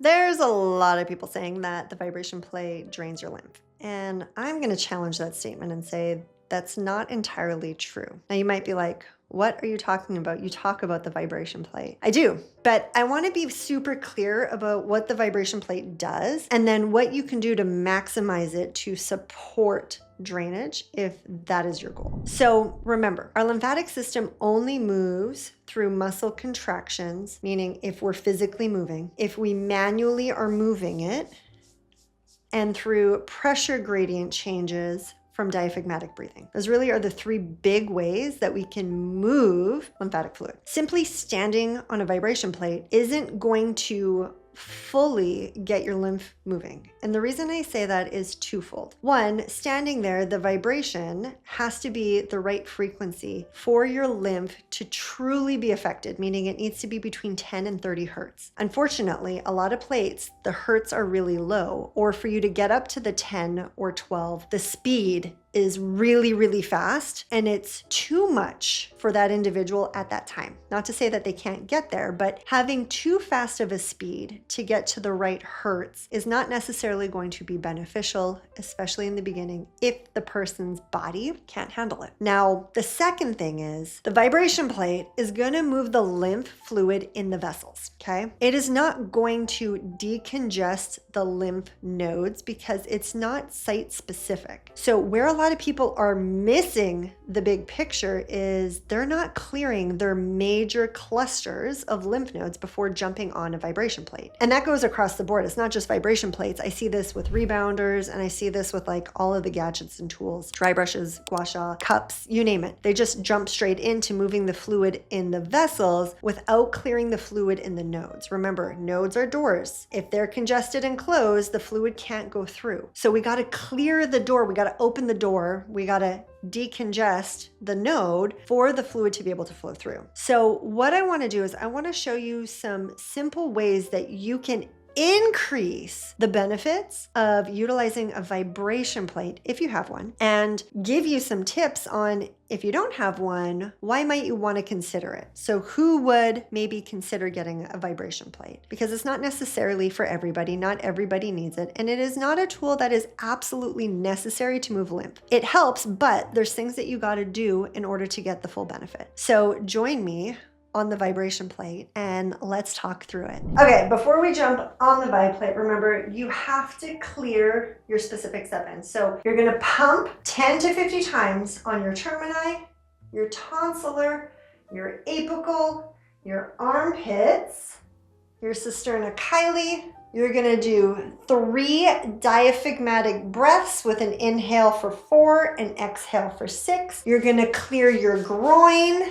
There's a lot of people saying that the vibration plate drains your lymph. And I'm going to challenge that statement and say that's not entirely true. Now, you might be like, what are you talking about? You talk about the vibration plate. I do, but I want to be super clear about what the vibration plate does and then what you can do to maximize it to support drainage if that is your goal. So remember, our lymphatic system only moves through muscle contractions, meaning if we're physically moving, if we manually are moving it, and through pressure gradient changes from diaphragmatic breathing. Those really are the three big ways that we can move lymphatic fluid. Simply standing on a vibration plate isn't going to fully get your lymph moving. And the reason I say that is twofold. One, standing there, the vibration has to be the right frequency for your lymph to truly be affected, meaning it needs to be between 10 and 30 hertz. Unfortunately, a lot of plates, the hertz are really low, or for you to get up to the 10 or 12, the speed is really, really fast, and it's too much for that individual at that time. Not to say that they can't get there, but having too fast of a speed to get to the right hertz is not necessarily going to be beneficial, especially in the beginning, if the person's body can't handle it. Now, the second thing is the vibration plate is going to move the lymph fluid in the vessels, okay? It is not going to decongest the lymph nodes because it's not site specific. So where a lot of people are missing the big picture is they're not clearing their major clusters of lymph nodes before jumping on a vibration plate. And that goes across the board. It's not just vibration plates. I see this with rebounders, and I see this with like all of the gadgets and tools, dry brushes, gua sha, cups, you name it. They just jump straight into moving the fluid in the vessels without clearing the fluid in the nodes. Remember, nodes are doors. If they're congested and closed, the fluid can't go through. So we got to clear the door. We got to open the door. We got to decongest the node for the fluid to be able to flow through. So what I want to do is I want to show you some simple ways that you can increase the benefits of utilizing a vibration plate if you have one, and give you some tips on if you don't have one, why might you want to consider it? So who would maybe consider getting a vibration plate? Because it's not necessarily for everybody. Not everybody needs it. And it is not a tool that is absolutely necessary to move lymph. It helps, but there's things that you got to do in order to get the full benefit. So join me on the vibration plate and let's talk through it. Okay, before we jump on the vib plate, remember you have to clear your specific step in. So you're gonna pump 10 to 50 times on your termini, your tonsillar, your apical, your armpits, your cisterna chyli. You're gonna do 3 diaphragmatic breaths with an inhale for 4 and exhale for 6. You're gonna clear your groin.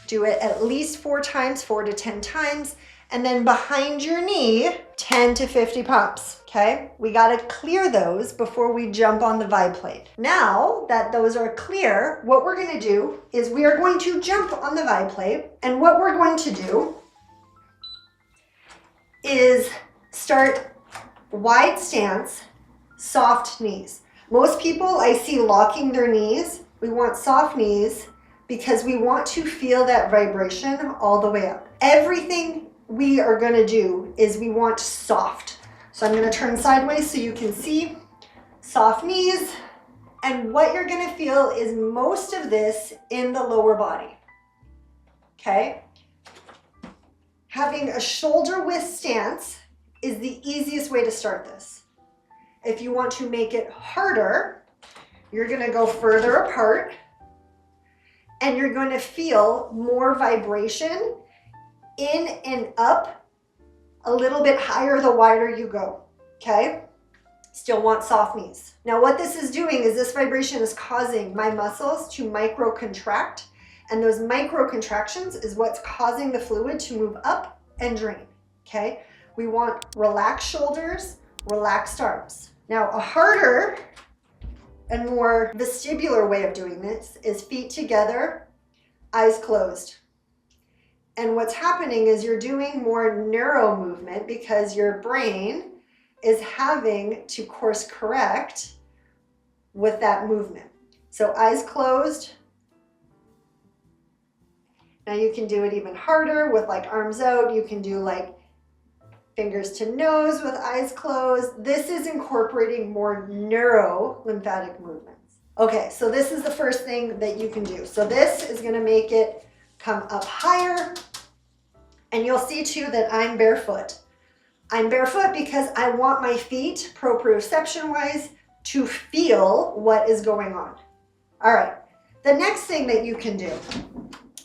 Do it at least 4 times, 4 to 10 times. And then behind your knee, 10 to 50 pumps, okay? We gotta clear those before we jump on the vib plate. Now that those are clear, what we're gonna do is we are going to jump on the vib plate. And what we're going to do is start wide stance, soft knees. Most people I see locking their knees. We want soft knees, because we want to feel that vibration all the way up. Everything we are gonna do is we want soft. So I'm gonna turn sideways so you can see soft knees. And what you're gonna feel is most of this in the lower body, okay? Having a shoulder width stance is the easiest way to start this. If you want to make it harder, you're gonna go further apart, and you're going to feel more vibration in and up a little bit higher the wider you go, okay? Still want soft knees. Now what this is doing is this vibration is causing my muscles to micro contract, and those micro contractions is what's causing the fluid to move up and drain, okay? We want relaxed shoulders, relaxed arms. Now a harder and more vestibular way of doing this is feet together, eyes closed. And what's happening is you're doing more neuro movement because your brain is having to course correct with that movement. So eyes closed. Now you can do it even harder with like arms out. You can do like fingers to nose with eyes closed. This is incorporating more neuro-lymphatic movements. Okay, so this is the first thing that you can do. So this is gonna make it come up higher. And you'll see too that I'm barefoot. I'm barefoot because I want my feet, proprioception-wise, to feel what is going on. All right, the next thing that you can do,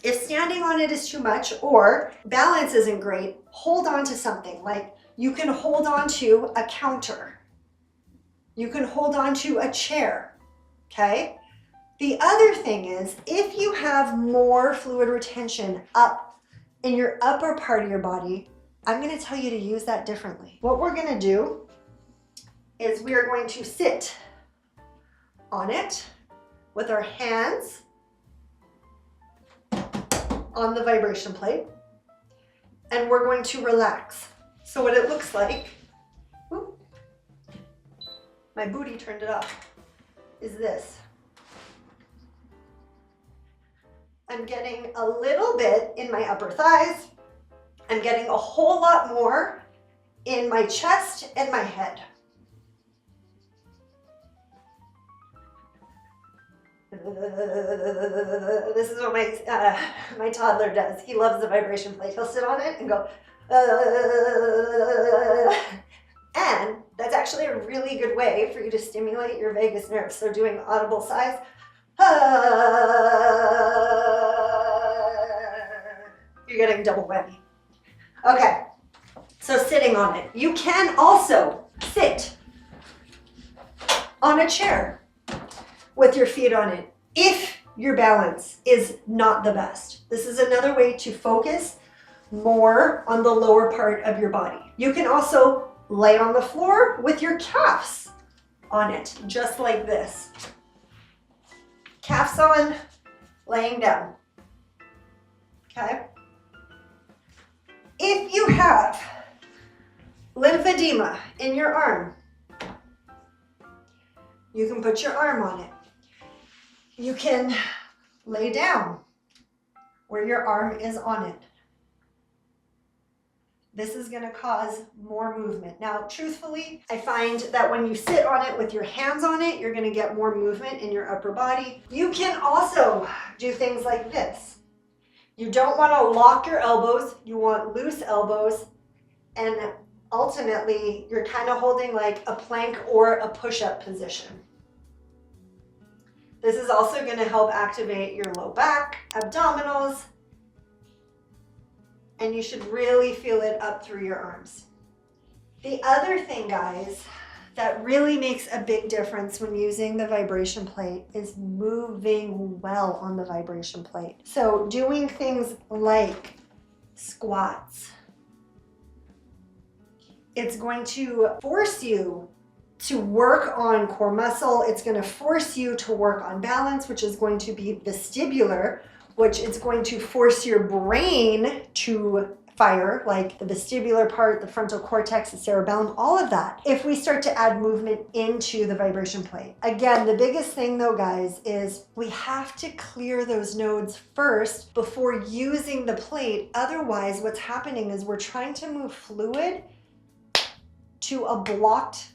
if standing on it is too much or balance isn't great, hold on to something. Like you can hold on to a counter. You can hold on to a chair, okay? The other thing is, if you have more fluid retention up in your upper part of your body, I'm gonna tell you to use that differently. What we're gonna do is we are going to sit on it with our hands on the vibration plate, and we're going to relax. So what it looks like, whoop, my booty turned it off, is this. I'm getting a little bit in my upper thighs. I'm getting a whole lot more in my chest and my head. This is what my toddler does. He loves the vibration plate. He'll sit on it and go, and that's actually a really good way for you to stimulate your vagus nerve. So doing audible sighs, you're getting double whammy. Okay, so sitting on it. You can also sit on a chair with your feet on it if your balance is not the best. This is another way to focus more on the lower part of your body. You can also lay on the floor with your calves on it, just like this. Calves on, laying down, okay? If you have lymphedema in your arm, you can put your arm on it. You can lay down where your arm is on it. This is going to cause more movement. Now, truthfully, I find that when you sit on it with your hands on it, you're going to get more movement in your upper body. You can also do things like this. You don't want to lock your elbows. You want loose elbows. And ultimately, you're kind of holding like a plank or a push-up position. This is also going to help activate your low back, abdominals, and you should really feel it up through your arms. The other thing, guys, that really makes a big difference when using the vibration plate is moving well on the vibration plate. So doing things like squats. It's going to force you to work on core muscle. It's going to force you to work on balance, which is going to be vestibular, which is going to force your brain to fire, like the vestibular part, the frontal cortex, the cerebellum, all of that, if we start to add movement into the vibration plate. Again, the biggest thing though, guys, is we have to clear those nodes first before using the plate. Otherwise, what's happening is we're trying to move fluid to a blocked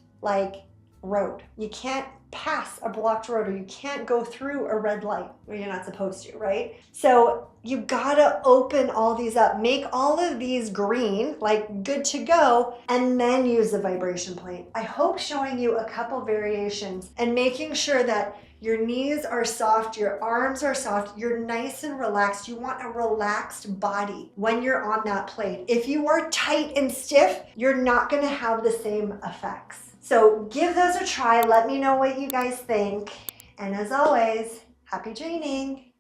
road. You can't pass a blocked road, or you can't go through a red light where you're not supposed to, right? So you gotta open all these up, make all of these green, like good to go, and then use the vibration plate. I hope showing you a couple variations and making sure that your knees are soft, your arms are soft, you're nice and relaxed. You want a relaxed body when you're on that plate. If you are tight and stiff, you're not gonna have the same effects. So give those a try. Let me know what you guys think. And as always, happy training.